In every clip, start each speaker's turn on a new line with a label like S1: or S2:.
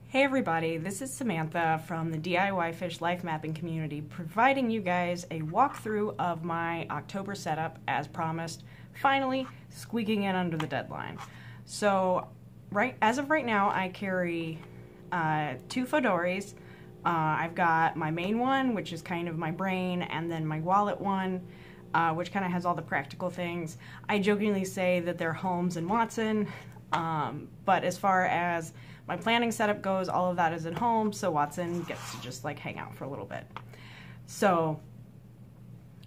S1: Hey everybody, this is Samantha from the DIYfish Life Mapping Community, providing you guys a walkthrough of my October setup as promised, finally squeaking in under the deadline. So as of right now, I carry two Fedoris. I've got my main one, which is kind of my brain, and then my wallet one, which kind of has all the practical things. I jokingly say that they're Holmes and Watson, but as far as my planning setup goes, all of that is at home, so Watson gets to just like hang out for a little bit. So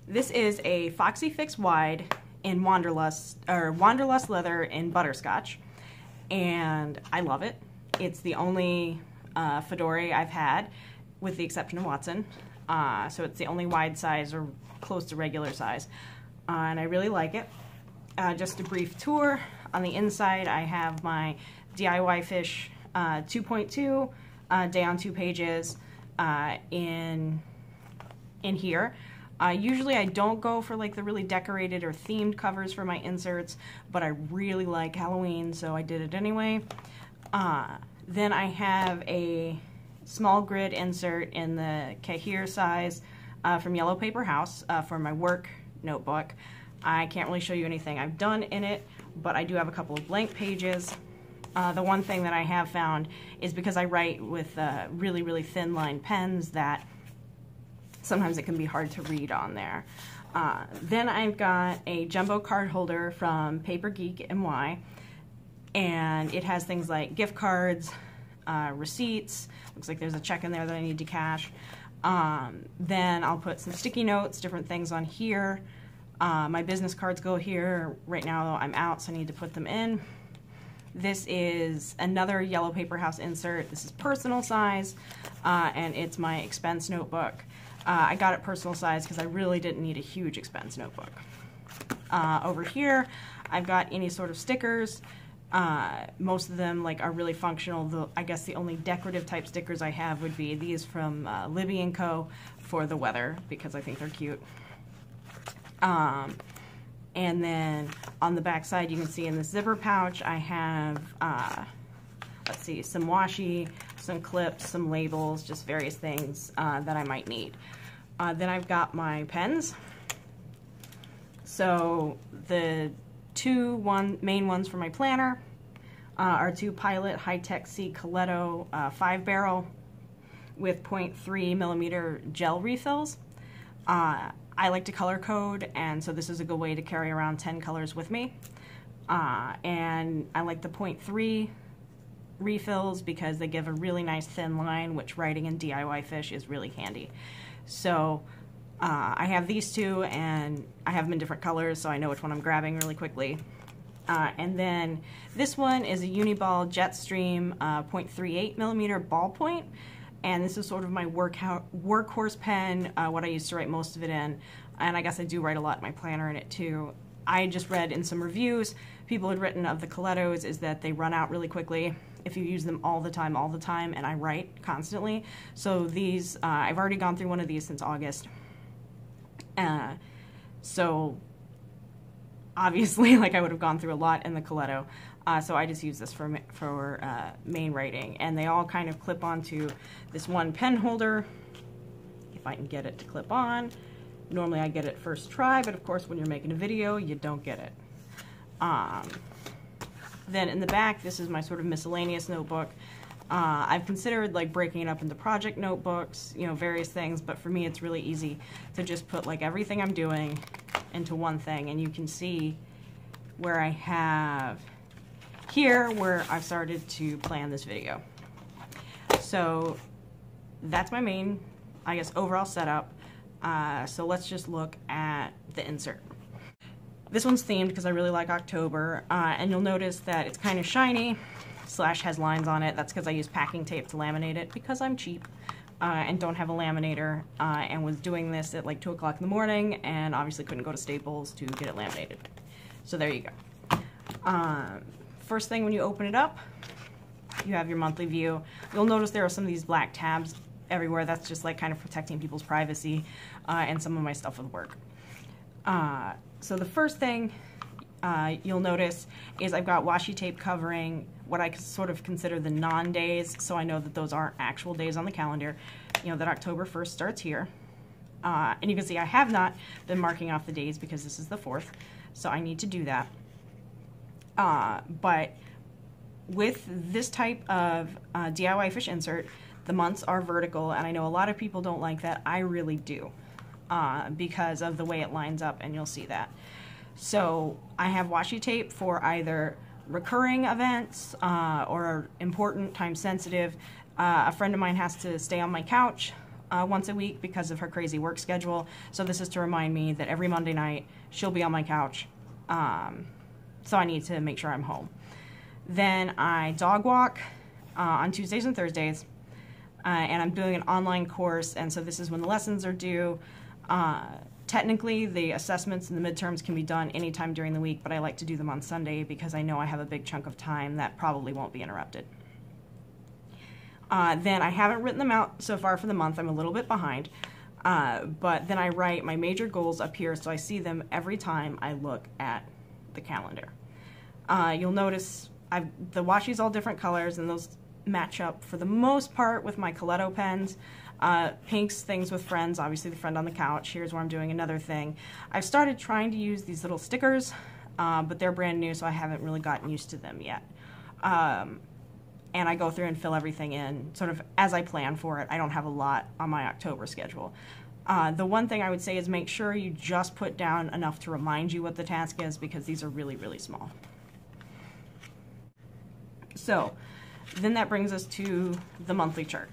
S1: this is a Foxy Fix Wide in Wanderlust leather in butterscotch, and I love it. It's the only Fedora I've had, with the exception of Watson. So it's the only wide size or close to regular size, and I really like it. Just a brief tour. On the inside, I have my DIYfish 2.2 day on 2 pages in here. Usually I don't go for like the really decorated or themed covers for my inserts, but I really like Halloween, so I did it anyway. Then I have a small grid insert in the Kahir size from Yellow Paper House for my work notebook. I can't really show you anything I've done in it, but I do have a couple of blank pages. The one thing that I have found is because I write with really, really thin line pens that sometimes it can be hard to read on there. Then I've got a jumbo card holder from Paper Geek NY, and it has things like gift cards, receipts. Looks like there's a check in there that I need to cash. Then I'll put some sticky notes, different things on here. My business cards go here. Right now I'm out, so I need to put them in. This is another Yellow Paper House insert. This is personal size, and it's my expense notebook. I got it personal size because I really didn't need a huge expense notebook. Over here, I've got any sort of stickers. Most of them are really functional. I guess the only decorative type stickers I have would be these from Libby & Co. for the weather, because I think they're cute. And then on the back side, you can see in the zipper pouch, I have, let's see, some washi, some clips, some labels, just various things that I might need. Then I've got my pens. So the main ones for my planner are two Pilot High-Tech C Coletto 5-barrel with 0.3 millimeter gel refills. I like to color code, and so this is a good way to carry around 10 colors with me. And I like the 0.3 refills because they give a really nice thin line, which writing in DIYfish is really handy. So I have these two, and I have them in different colors, so I know which one I'm grabbing really quickly. And then this one is a Uniball Jetstream 0.38 millimeter ballpoint. And this is sort of my workhorse pen, what I used to write most of it in. And I guess I do write a lot in my planner in it too. I just read in some reviews, people had written of the Colettos is that they run out really quickly if you use them all the time, and I write constantly. So these, I've already gone through one of these since August. So obviously, I would have gone through a lot in the Coletto. So I just use this for main writing, and they all kind of clip onto this one pen holder, if I can get it to clip on. Normally I get it first try, but of course when you're making a video, you don't get it. Then in the back, this is my sort of miscellaneous notebook. I've considered breaking it up into project notebooks, various things, but for me it's really easy to just put everything I'm doing into one thing, and you can see where I have here where I've started to plan this video. So that's my main, I guess, overall setup. So let's just look at the insert. This one's themed because I really like October, and you'll notice that it's kind of shiny / has lines on it. That's because I use packing tape to laminate it because I'm cheap and don't have a laminator, and was doing this at 2 o'clock in the morning and obviously couldn't go to Staples to get it laminated. So there you go. First thing when you open it up, you have your monthly view. You'll notice there are some of these black tabs everywhere. That's just kind of protecting people's privacy and some of my stuff with work. So the first thing you'll notice is I've got washi tape covering what I sort of consider the non-days, so I know that those aren't actual days on the calendar. You know, that October 1st starts here. And you can see I have not been marking off the days because this is the 4th, so I need to do that. But with this type of DIYfish insert, the months are vertical, and I know a lot of people don't like that. I really do, because of the way it lines up, and you'll see that. So I have washi tape for either recurring events or important, time-sensitive. A friend of mine has to stay on my couch once a week because of her crazy work schedule, so this is to remind me that every Monday night she'll be on my couch, so I need to make sure I'm home. Then I dog walk on Tuesdays and Thursdays, and I'm doing an online course, and so this is when the lessons are due. Technically, the assessments and the midterms can be done anytime during the week, but I like to do them on Sunday because I know I have a big chunk of time that probably won't be interrupted. Then I haven't written them out so far for the month. I'm a little bit behind. But then I write my major goals up here so I see them every time I look at the calendar. You'll notice the washi's all different colors, and those match up for the most part with my Coletto pens. Pinks, things with friends, obviously the friend on the couch. Here's where I'm doing another thing. I've started trying to use these little stickers, but they're brand new, so I haven't really gotten used to them yet. And I go through and fill everything in sort of as I plan for it. I don't have a lot on my October schedule. The one thing I would say is make sure you just put down enough to remind you what the task is, because these are really, really small. So then that brings us to the monthly chart,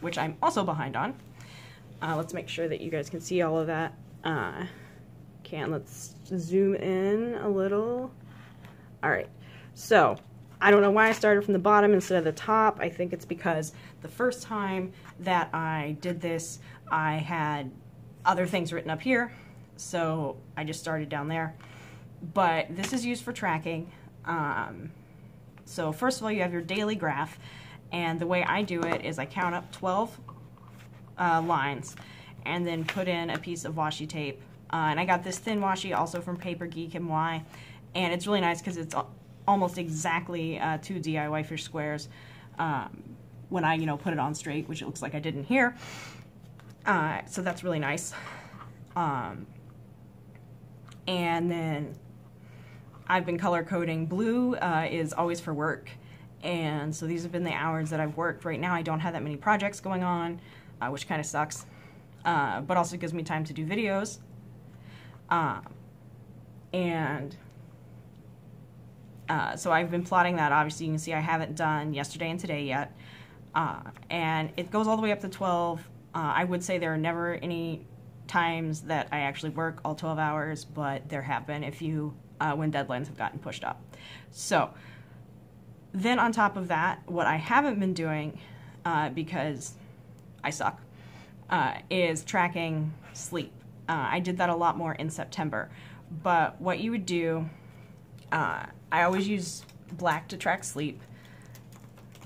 S1: which I'm also behind on. Let's make sure that you guys can see all of that. Let's zoom in a little. All right, so I don't know why I started from the bottom instead of the top. I think it's because the first time that I did this, I had other things written up here, so I just started down there. But this is used for tracking. So first of all, you have your daily graph, and the way I do it is I count up 12 lines and then put in a piece of washi tape. And I got this thin washi also from Paper Geek and Y, and it's really nice because it's almost exactly 2 DIYfish squares when I, put it on straight, which it looks like I didn't here. So that's really nice. And then I've been color coding. Blue is always for work, and so these have been the hours that I've worked. Right now I don't have that many projects going on, which kind of sucks, but also gives me time to do videos. So I've been plotting that. Obviously you can see I haven't done yesterday and today yet, and it goes all the way up to 12. I would say there are never any times that I actually work all 12 hours, but there have been when deadlines have gotten pushed up. So then on top of that, what I haven't been doing, because I suck, is tracking sleep. I did that a lot more in September, but what you would do, I always use black to track sleep.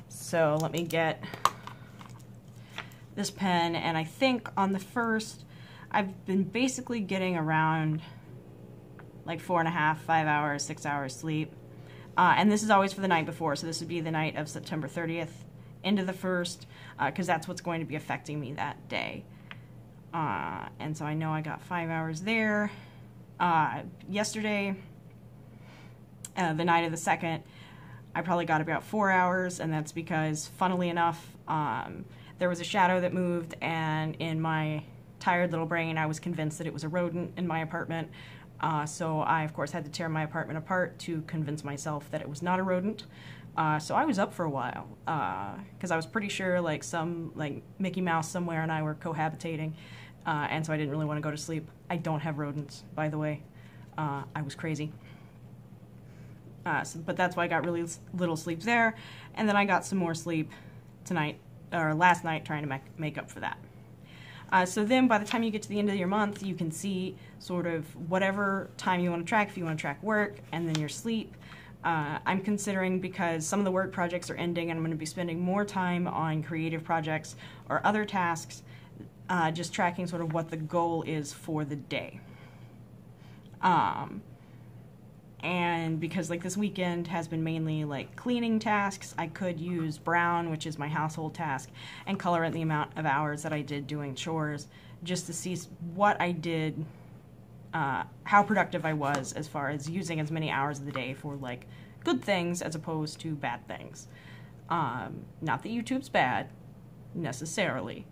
S1: So let me get this pen, and I think on the first, I've been basically getting around like 4.5, 5 hours, 6 hours sleep. And this is always for the night before, so this would be the night of September 30th into the 1st, because that's what's going to be affecting me that day. And so I know I got 5 hours there. Yesterday, the night of the 2nd, I probably got about 4 hours, and that's because, funnily enough, there was a shadow that moved, and in my tired little brain, I was convinced that it was a rodent in my apartment. So I, of course, had to tear my apartment apart to convince myself that it was not a rodent. So I was up for a while, because I was pretty sure some Mickey Mouse somewhere and I were cohabitating, and so I didn't really want to go to sleep. I don't have rodents, by the way. I was crazy. But that's why I got really little sleep there, and then I got some more sleep last night trying to make up for that. So then by the time you get to the end of your month, you can see sort of whatever time you want to track, if you want to track work, and then your sleep. I'm considering, because some of the work projects are ending and I'm going to be spending more time on creative projects or other tasks, just tracking sort of what the goal is for the day. And because like this weekend has been mainly like cleaning tasks, I could use brown, which is my household task, and color in the amount of hours that I did doing chores, just to see what I did, how productive I was as far as using as many hours of the day for like good things as opposed to bad things. Not that YouTube's bad necessarily,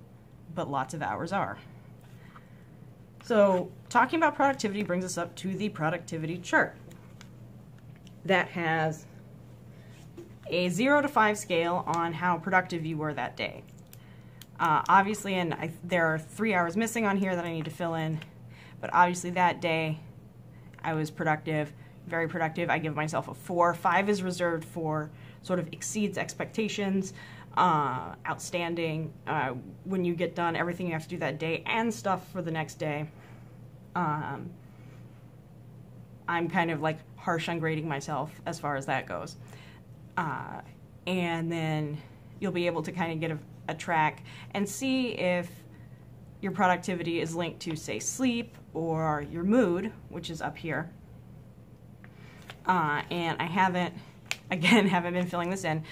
S1: but lots of hours are. So talking about productivity brings us up to the productivity chart that has a 0 to 5 scale on how productive you were that day. Obviously, and there are 3 hours missing on here that I need to fill in, but obviously that day I was productive, very productive. I give myself a 4. 5 is reserved for sort of exceeds expectations, outstanding, when you get done everything you have to do that day and stuff for the next day. I'm kind of like harsh on grading myself as far as that goes. And then you'll be able to kind of get a track and see if your productivity is linked to, say, sleep or your mood, which is up here. And I haven't been filling this in.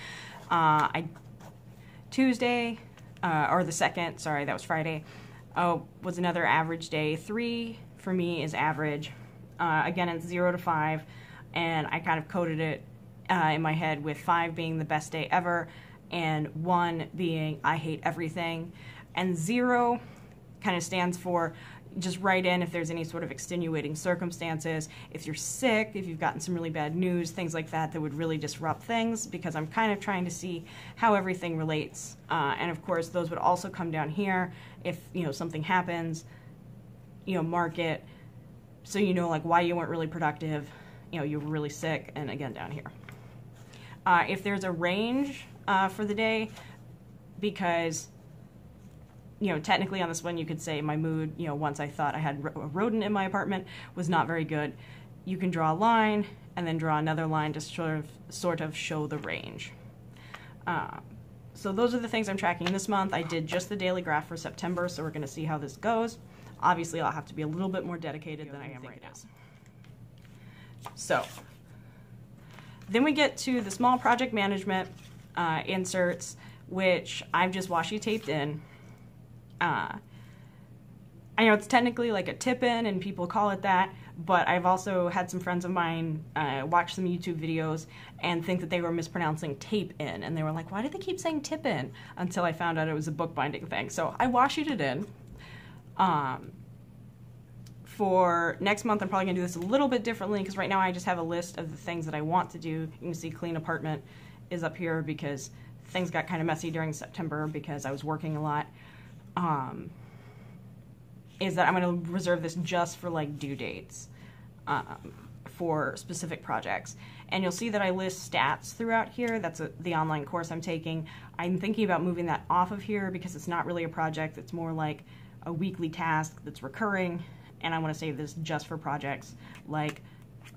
S1: Tuesday, or the 2nd, sorry, that was Friday, was another average day. 3 for me is average. Again, it's 0 to 5, and I kind of coded it in my head with 5 being the best day ever, and 1 being I hate everything, and 0 kind of stands for just write in if there's any sort of extenuating circumstances, if you're sick, if you've gotten some really bad news, things like that that would really disrupt things, because I'm kind of trying to see how everything relates. And of course, those would also come down here if, something happens, mark it so like why you weren't really productive, you were really sick, and again down here. If there's a range for the day, because technically on this one you could say my mood, once I thought I had a rodent in my apartment, was not very good. You can draw a line and then draw another line to sort of show the range. So those are the things I'm tracking this month. I did just the daily graph for September, so we're going to see how this goes. Obviously, I'll have to be a little bit more dedicated than I am right now. So then we get to the small project management inserts, which I've just washi taped in. I know it's technically like a tip-in and people call it that, but I've also had some friends of mine watch some YouTube videos and think that they were mispronouncing tape-in, and they were like, why do they keep saying tip-in? Until I found out it was a bookbinding thing. So I washied it in. For next month, I'm probably going to do this a little bit differently, because right now I just have a list of the things that I want to do. You can see clean apartment is up here because things got kind of messy during September because I was working a lot. Is that I'm going to reserve this just for like due dates for specific projects. And you'll see that I list stats throughout here. That's the online course I'm taking. I'm thinking about moving that off of here because it's not really a project. It's more like a weekly task that's recurring, and I want to save this just for projects like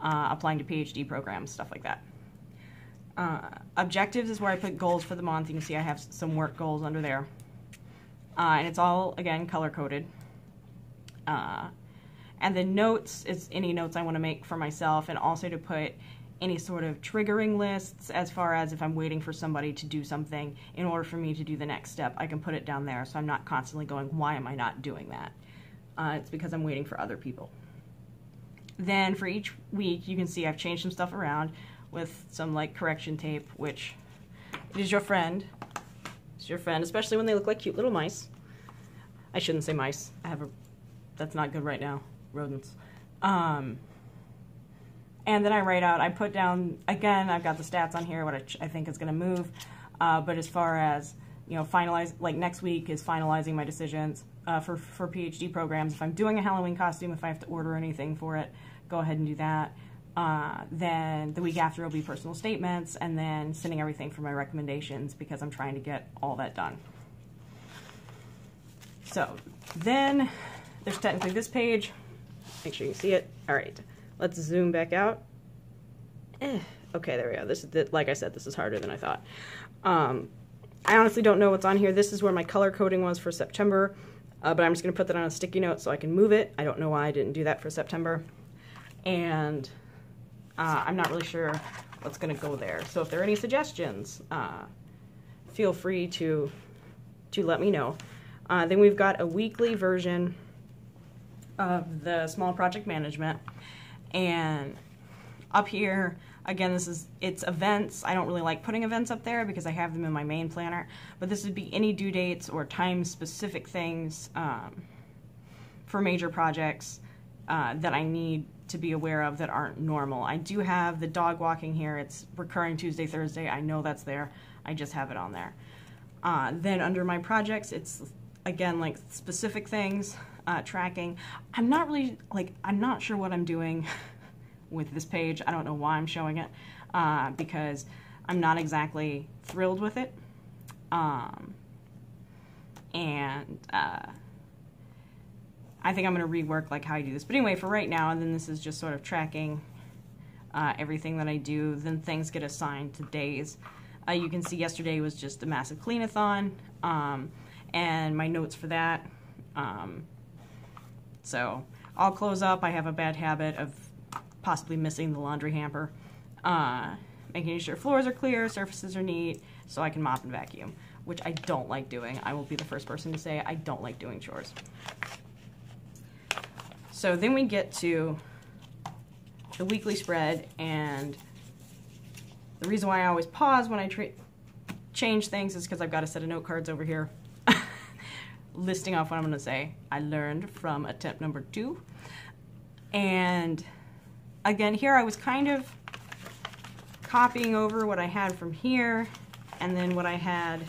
S1: applying to PhD programs, stuff like that. Objectives is where I put goals for the month. You can see I have some work goals under there. And it's all, again, color-coded. And then notes is any notes I want to make for myself, and also to put any sort of triggering lists as far as if I'm waiting for somebody to do something in order for me to do the next step, I can put it down there so I'm not constantly going, why am I not doing that? It's because I'm waiting for other people. Then for each week, you can see I've changed some stuff around with some like correction tape, which is your friend. It's your friend, especially when they look like cute little mice. I shouldn't say mice. That's not good right now. Rodents. And then I write out, I put down, again, I've got the stats on here, what I think is going to move. But as far as, finalize, like next week is finalizing my decisions for PhD programs. If I'm doing a Halloween costume, if I have to order anything for it, go ahead and do that. Then the week after will be personal statements, and then sending everything for my recommendations because I'm trying to get all that done. So then there's technically this page. Make sure you see it. All right, let's zoom back out. Okay, there we go. This is, like I said, this is harder than I thought. I honestly don't know what's on here. This is where my color coding was for September, but I'm just going to put that on a sticky note so I can move it. I don't know why I didn't do that for September. And I'm not really sure what's going to go there. So if there are any suggestions, feel free to let me know. Then we've got a weekly version of the small project management, and up here again, it's events. I don't really like putting events up there because I have them in my main planner, but this would be any due dates or time specific things for major projects that I need to be aware of that aren't normal. I do have the dog walking here. It's recurring Tuesday, Thursday. I know that's there. I just have it on there. Then under my projects, it's again like specific things, tracking. I'm not sure what I'm doing with this page. I don't know why I'm showing it because I'm not exactly thrilled with it. I think I'm going to rework like how I do this. But anyway, for right now, and then this is just sort of tracking everything that I do. Then things get assigned to days. You can see yesterday was just a massive clean-a-thon, and my notes for that. So I'll close up. I have a bad habit of possibly missing the laundry hamper. Making sure floors are clear, surfaces are neat, so I can mop and vacuum, which I don't like doing. I will be the first person to say I don't like doing chores. So then we get to the weekly spread, and the reason why I always pause when I change things is because I've got a set of note cards over here listing off what I'm going to say. I learned from attempt number 2. And again, here I was kind of copying over what I had from here and then what I had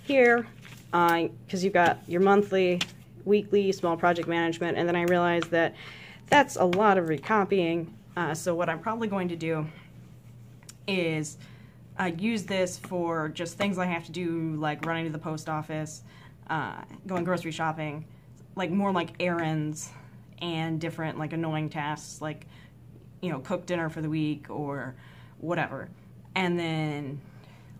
S1: here, because you've got your monthly, weekly, small project management, and then I realized that that's a lot of recopying. So what I'm probably going to do is use this for just things I have to do, like running to the post office, going grocery shopping, like more like errands and different like annoying tasks, like, you know, cook dinner for the week or whatever, and then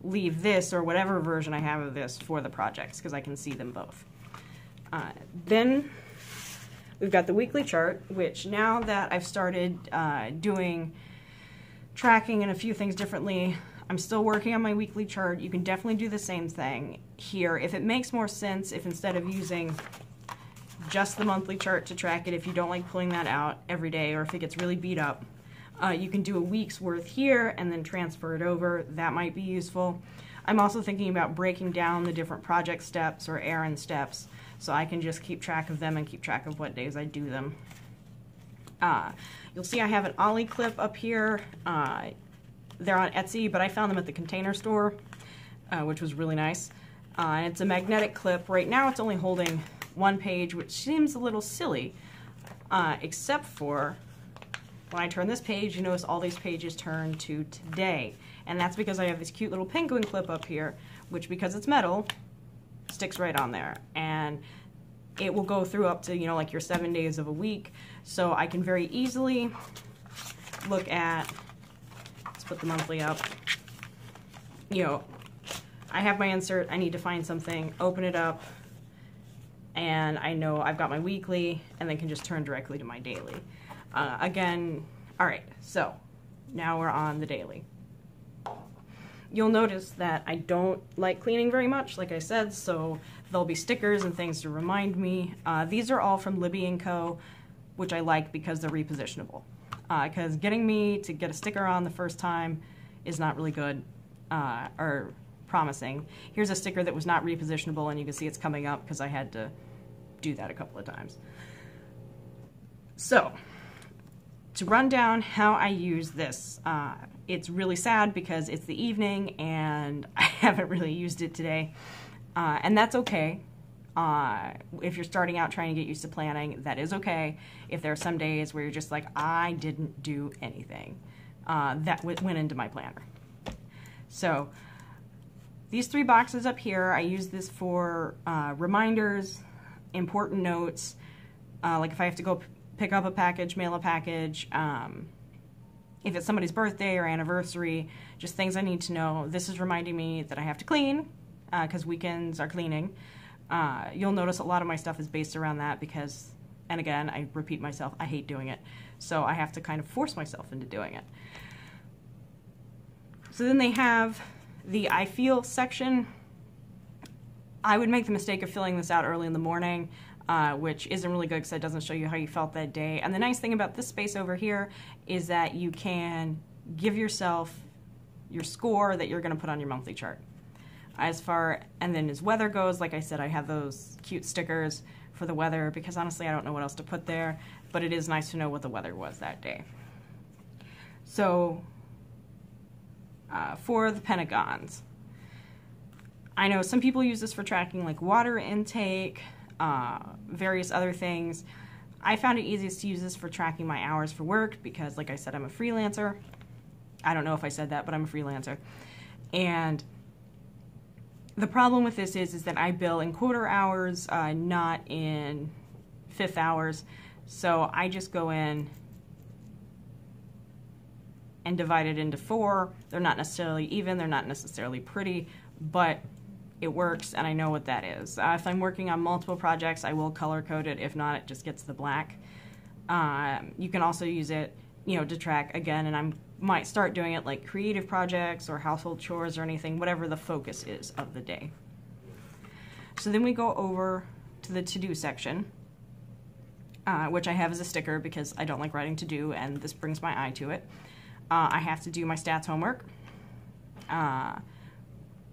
S1: leave this or whatever version I have of this for the projects because I can see them both. Then we've got the weekly chart, which now that I've started doing tracking and a few things differently, I'm still working on my weekly chart. You can definitely do the same thing here. If it makes more sense, if instead of using just the monthly chart to track it, if you don't like pulling that out every day or if it gets really beat up, you can do a week's worth here and then transfer it over. That might be useful. I'm also thinking about breaking down the different project steps or errand steps so I can just keep track of them and keep track of what days I do them. You'll see I have an Ollie clip up here. They're on Etsy, but I found them at the Container Store, which was really nice. It's a magnetic clip. Right now it's only holding one page, which seems a little silly, except for when I turn this page, you notice all these pages turn to today. And that's because I have this cute little penguin clip up here, which, because it's metal, sticks right on there. And it will go through up to, you know, like your 7 days of a week. So I can very easily look at, let's put the monthly up, you know, I have my insert, I need to find something, open it up, and I know I've got my weekly, and then can just turn directly to my daily. Again, all right, so now we're on the daily. You'll notice that I don't like cleaning very much, like I said, so there'll be stickers and things to remind me. These are all from Libby & Co., which I like because they're repositionable. Because getting me to get a sticker on the first time is not really good, or promising. Here's a sticker that was not repositionable, and you can see it's coming up because I had to do that a couple of times. So, to run down how I use this, it's really sad because it's the evening and I haven't really used it today, and that's okay. If you're starting out trying to get used to planning, that is okay. If there are some days where you're just like, I didn't do anything, that went into my planner. So these 3 boxes up here, I use this for reminders, important notes, like if I have to go pick up a package, mail a package, if it's somebody's birthday or anniversary, just things I need to know. This is reminding me that I have to clean, because weekends are cleaning. You'll notice a lot of my stuff is based around that because And again, I repeat myself, I hate doing it. So I have to kind of force myself into doing it. So then they have the I feel section. I would make the mistake of filling this out early in the morning, which isn't really good because it doesn't show you how you felt that day. And the nice thing about this space over here is that you can give yourself your score that you're going to put on your monthly chart. And then as weather goes, like I said, I have those cute stickers for the weather because honestly I don't know what else to put there, but it is nice to know what the weather was that day. So for the pentagons, I know some people use this for tracking like water intake, various other things. I found it easiest to use this for tracking my hours for work because, like I said, I'm a freelancer. I don't know if I said that, but I'm a freelancer. And the problem with this is that I bill in quarter hours, not in fifth hours. So I just go in and divide it into 4. They're not necessarily even, they're not necessarily pretty, but it works and I know what that is. If I'm working on multiple projects, I will color code it. If not, it just gets the black. You can also use it, to track again, and I might start doing it like creative projects or household chores or anything, whatever the focus is of the day. So then we go over to the to-do section, which I have as a sticker because I don't like writing to-do and this brings my eye to it. I have to do my stats homework,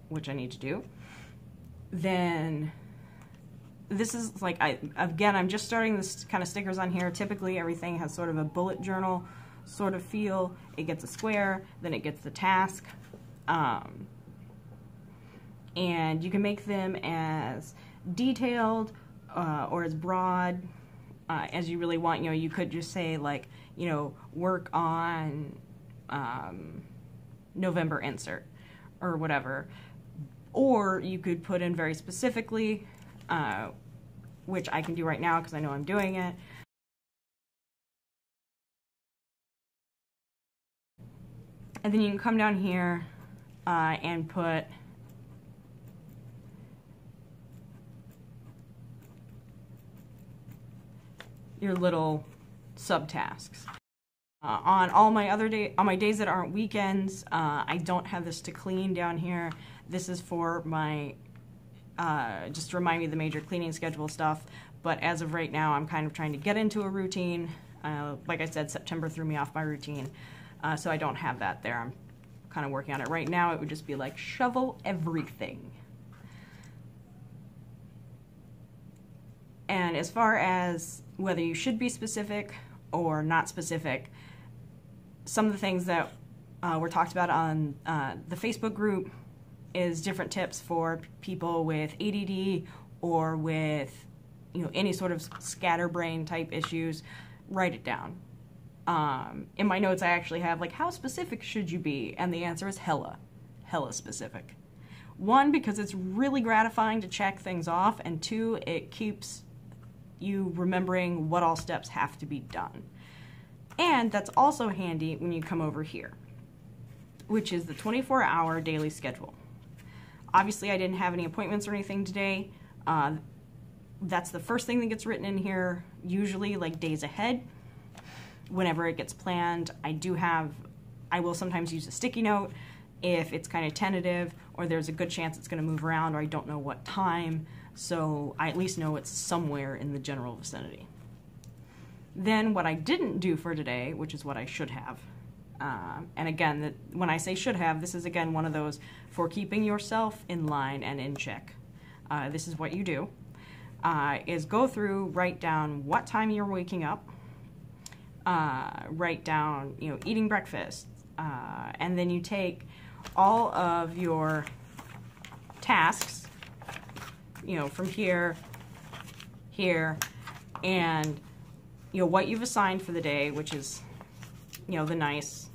S1: which I need to do. Then this is like, I'm just starting this kind of stickers on here. Typically everything has sort of a bullet journal sort of feel. It gets a square, then it gets the task. And you can make them as detailed or as broad as you really want. You could just say like, work on November insert or whatever. Or you could put in very specifically, which I can do right now because I know I'm doing it. And then you can come down here and put your little subtasks. On all my other on my days that aren't weekends, I don't have this to clean down here. This is for my, just to remind me of the major cleaning schedule stuff. But as of right now, I'm kind of trying to get into a routine. Like I said, September threw me off my routine. So I don't have that there. I'm kind of working on it. Right now, it would just be like shovel everything. And as far as whether you should be specific or not specific, some of the things that were talked about on the Facebook group is different tips for people with ADD or with any sort of scatterbrain type issues. Write it down. In my notes I actually have like, how specific should you be? And the answer is hella specific. 1, because it's really gratifying to check things off, and 2, it keeps you remembering what all steps have to be done. And that's also handy when you come over here, which is the 24-hour daily schedule. Obviously I didn't have any appointments or anything today. That's the first thing that gets written in here, usually like days ahead. Whenever it gets planned, I will sometimes use a sticky note if it's kind of tentative or there's a good chance it's going to move around or I don't know what time, so I at least know it's somewhere in the general vicinity. Then what I didn't do for today, which is what I should have, and again, when I say should have, this is again one of those for keeping yourself in line and in check. This is what you do, is go through, write down what time you're waking up, write down, eating breakfast, and then you take all of your tasks, from here, and, what you've assigned for the day, which is, the nice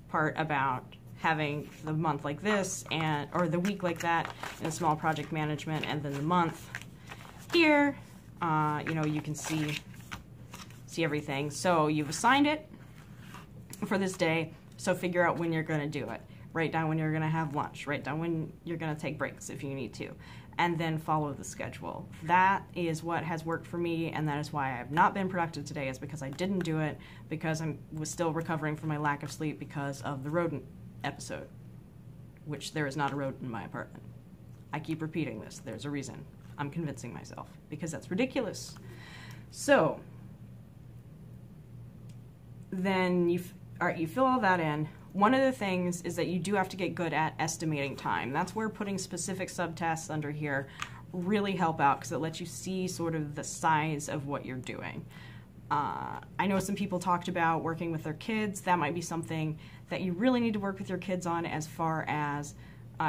S1: part about having the month like this or the week like that in small project management, and then the month here, you can see everything. So you've assigned it for this day, so figure out when you're going to do it. write down when you're going to have lunch, write down when you're going to take breaks if you need to, and then follow the schedule. That is what has worked for me, and that is why I have not been productive today, is because I didn't do it, because I was still recovering from my lack of sleep because of the rodent episode, which there is not a rodent in my apartment. I keep repeating this. There's a reason. I'm convincing myself, because that's ridiculous. So then you fill all that in. One of the things is that you do have to get good at estimating time. That's where putting specific subtasks under here really help out, because it lets you see sort of the size of what you're doing. I know some people talked about working with their kids. That might be something that you really need to work with your kids on, as far as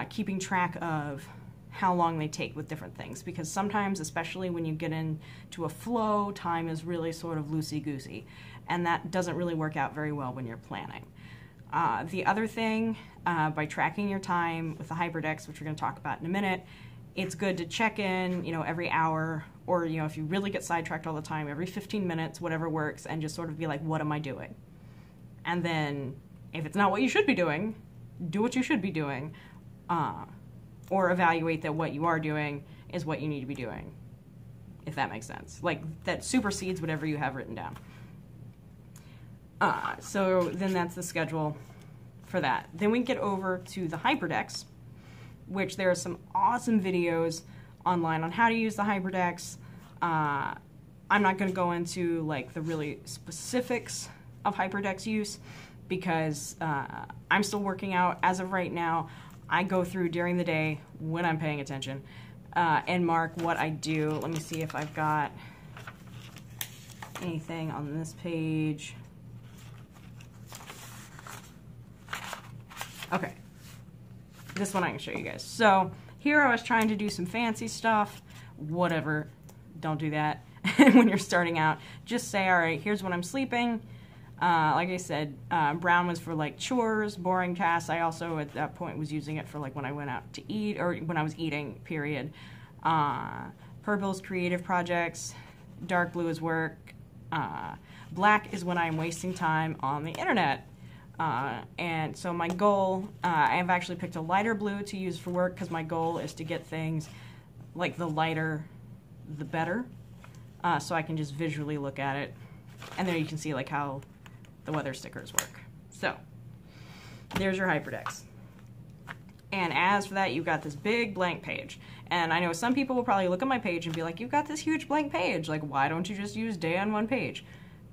S1: keeping track of how long they take with different things, because sometimes, especially when you get into a flow, time is really sort of loosey-goosey, and that doesn't really work out very well when you're planning. The other thing, by tracking your time with the HyperDex, which we're going to talk about in a minute, it's good to check in, every hour, or, if you really get sidetracked all the time, every 15 minutes, whatever works, and just sort of be like, what am I doing? And then, if it's not what you should be doing, do what you should be doing, or evaluate that what you are doing is what you need to be doing, if that makes sense. Like, that supersedes whatever you have written down. So then that's the schedule for that. Then we get over to the HyperDex, which there are some awesome videos online on how to use the HyperDex. I'm not going to go into like the really specifics of HyperDex use, because I'm still working out. As of right now, I go through during the day when I'm paying attention and mark what I do. Let me see if I've got anything on this page. Okay, this one I can show you guys. So here I was trying to do some fancy stuff. Whatever, don't do that when you're starting out. Just say, all right, here's when I'm sleeping. Like I said, brown was for like chores, boring tasks. I also at that point was using it for like when I went out to eat, or when I was eating, period. Purple is creative projects. Dark blue is work. Black is when I'm wasting time on the internet. And so my goal, I have actually picked a lighter blue to use for work, because my goal is to get things like the lighter, the better, so I can just visually look at it. And there you can see like how the weather stickers work. So there's your HyperDex. And as for that, you've got this big blank page. And I know some people will probably look at my page and be like, you've got this huge blank page. Like, why don't you just use day on one page?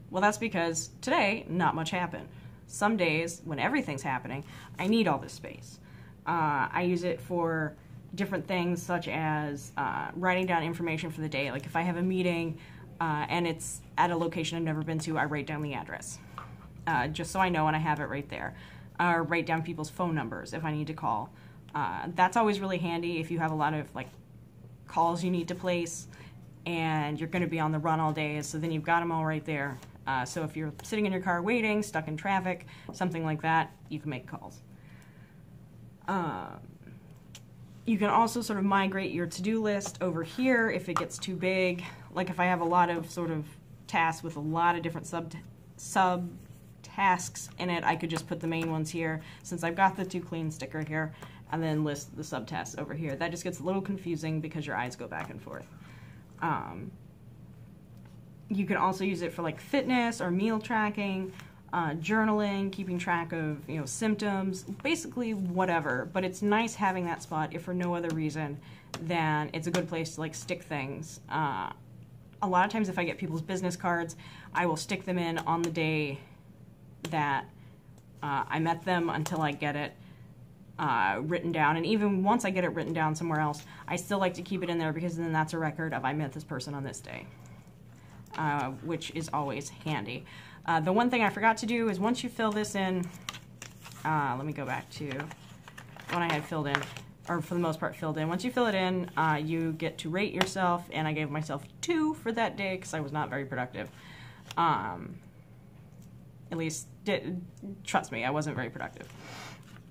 S1: Well, that's because today, not much happened. Some days, when everything's happening, I need all this space. I use it for different things, such as writing down information for the day. Like if I have a meeting and it's at a location I've never been to, I write down the address, just so I know and I have it right there. Write down people's phone numbers if I need to call. That's always really handy if you have a lot of like calls you need to place and you're going to be on the run all day, so then you've got them all right there. So if you're sitting in your car waiting, stuck in traffic, something like that, you can make calls. You can also sort of migrate your to-do list over here if it gets too big. Like if I have a lot of sort of tasks with a lot of different sub-tasks in it, I could just put the main ones here, since I've got the to clean sticker here, and then list the subtasks over here. That just gets a little confusing because your eyes go back and forth. You can also use it for like fitness or meal tracking, journaling, keeping track of symptoms, basically whatever. But it's nice having that spot if for no other reason than it's a good place to like stick things. A lot of times if I get people's business cards, I will stick them in on the day that I met them until I get it written down. And even once I get it written down somewhere else, I still like to keep it in there, because then that's a record of I met this person on this day. Which is always handy. The one thing I forgot to do is once you fill this in, let me go back to when I had filled in, or for the most part filled in. Once you fill it in, you get to rate yourself, and I gave myself 2 for that day because I was not very productive. At least, trust me, I wasn't very productive.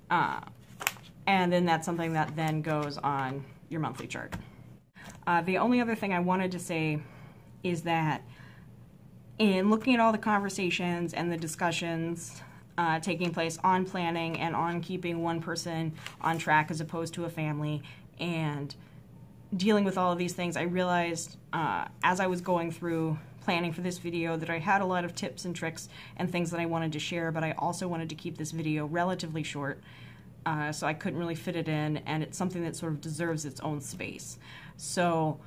S1: And then that's something that then goes on your monthly chart. The only other thing I wanted to say is that in looking at all the conversations and the discussions taking place on planning and on keeping one person on track as opposed to a family, and dealing with all of these things. I realized as I was going through planning for this video that I had a lot of tips and tricks and things that I wanted to share, but I also wanted to keep this video relatively short, so I couldn't really fit it in, and it's something that sort of deserves its own space. So,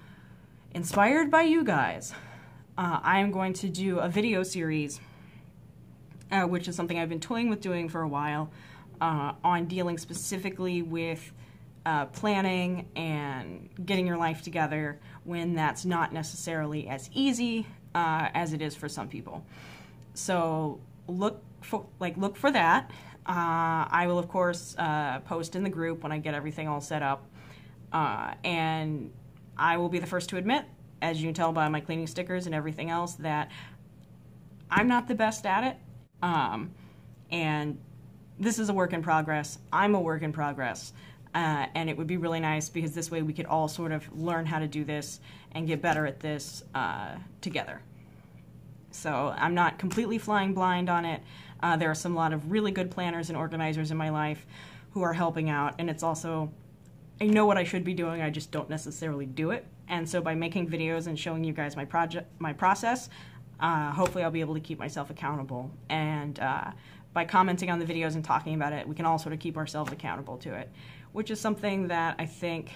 S1: inspired by you guys, I am going to do a video series, which is something I've been toying with doing for a while, on dealing specifically with planning and getting your life together when that's not necessarily as easy as it is for some people. So look for that. I will of course post in the group when I get everything all set up, and I will be the first to admit, as you can tell by my cleaning stickers and everything else, that I'm not the best at it, and this is a work in progress. I'm a work in progress. And it would be really nice because this way we could all sort of learn how to do this and get better at this together. So I'm not completely flying blind on it. There are a lot of really good planners and organizers in my life who are helping out, and it's also, I know what I should be doing, I just don't necessarily do it. And so by making videos and showing you guys my process, hopefully I'll be able to keep myself accountable. And by commenting on the videos and talking about it, we can all sort of keep ourselves accountable to it, which is something that I think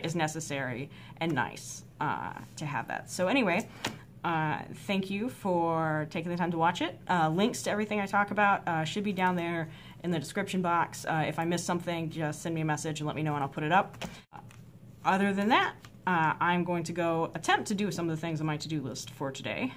S1: is necessary and nice to have that. So anyway, thank you for taking the time to watch it. Links to everything I talk about should be down there in the description box. If I missed something, just send me a message and let me know and I'll put it up. Other than that, I'm going to go attempt to do some of the things on my to-do list for today.